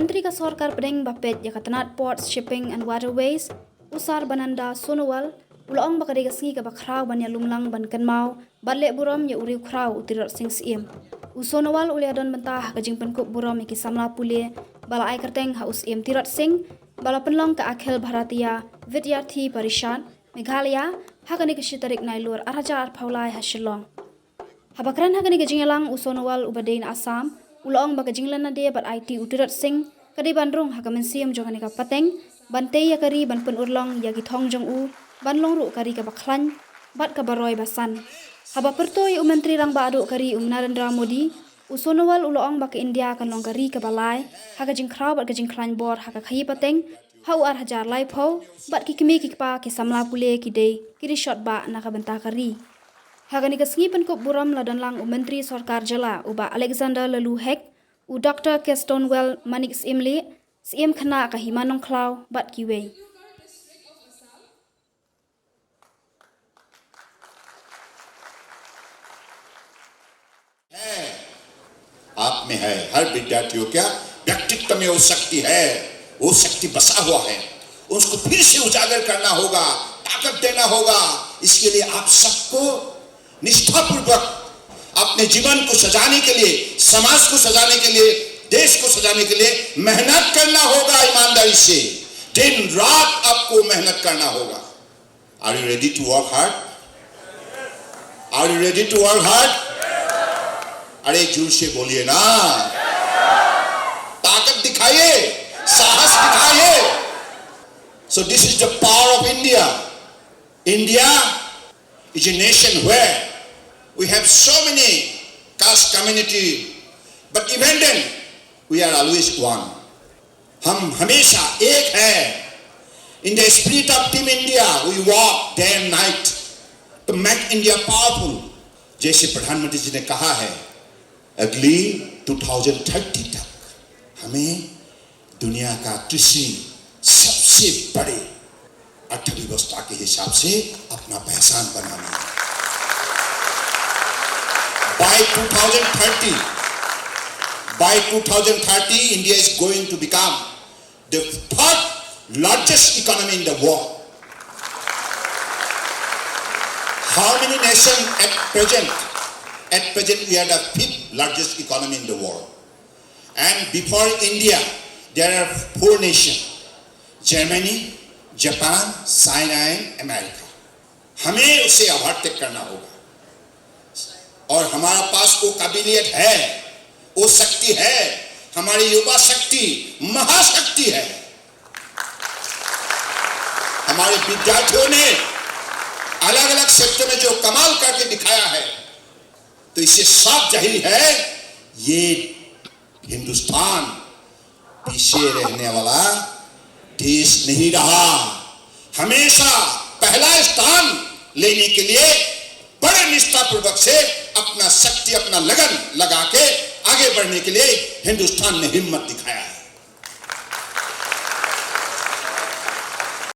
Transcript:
Menteri ka Sorkar Pedeng Bapet Yakatanat Ports, Shipping and Waterways, Usar Bananda Sonowal, Ulaong Bakadega Sngi ka Khraw ban Ialum lang ban Kynmaw, Badle Buram ya Riew Khraw Tirot sing siem. Sonowal uliadon mentah ka Jingkyrkhu Buram ki samla pule, bala ai kerteng ha usiem Tirot sing, bala penlong ka Akhil Bharatiya Vidyarthi Parishad, Meghalaya, hakani ka Shitarik Nailur Arhajar Paulai ha Shillong. Habakran hakani ka Jingalang Sonowal ubadein Assam, Ulaong baka jinglan na dia bat IT Tirot sing, kadi bandrung hakamen siem jokani ka Pateng, bantei ya kari ban pen urlong ya ki thong jong u, ban long ru kari ka Baklan, bat ka Baroy Basan. Haba pertoy Menteri rang ba aduk kari Narendra Modi, Sonowal Ulaong baka India kan long kari ka Balai, haka Jingkyrkhu bat ka Jingklan bor haka khayi Pateng, hau Arhajar lai pho, bat ki kimi ki pa ki samla pule ki dei, kiri shot ba na ka benta kari. Hagani ka Sngi Penkop Buram ladan lang Menteri Sorkar Jala uba Alexander Lalu Hek, Dr. Kestonwell Manik Simli, Siem Khna ka Himanong Khraw bat kiwei. आप में है, हर विद्यार्थियों क्या व्यक्तित्व में वो शक्ति है, वो शक्ति बसा हुआ है, उसको फिर से उजागर करना होगा, ताकत देना होगा। इसके लिए आप सबको निष्ठापूर्वक अपने जीवन को सजाने के लिए, समाज को सजाने के लिए, देश को सजाने के लिए मेहनत करना होगा। ईमानदारी से दिन रात आपको मेहनत करना होगा। Are you ready to work hard? Are you ready to work hard? अरे जोर से बोलिए ना, ताकत दिखाइए, साहस दिखाइए। So this is the power of India. India is a nation where we have so many caste community, but even then we are always one. हम हमेशा एक हैं. In the spirit of Team India, we walk day and night to make India powerful. जैसे प्रधानमंत्री जी ने कहा है, अगली 2030 तक हमें दुनिया का कृषि सबसे बड़े अर्थव्यवस्था के हिसाब से अपना पहचान बनाना है। By 2030, India is going to become the third largest economy in the world. How many nations at present? At present, we are the fifth largest economy in the world. And before India, there are 4 nations: Germany, Japan, China and America. हमें उसे overtake करना होगा। और हमारा पास वो काबिलियत है, वो शक्ति है, हमारी युवा शक्ति महाशक्ति है। हमारे विद्यार्थियों ने अलग अलग सेक्टर में जो कमाल करके दिखाया है, तो इससे साफ जाहिर है ये हिंदुस्तान पीछे रहने वाला देश नहीं रहा। हमेशा पहला स्थान लेने के लिए बड़े निष्ठापूर्वक से अपना शक्ति, अपना लगन लगा के आगे बढ़ने के लिए हिंदुस्तान ने हिम्मत दिखाया है।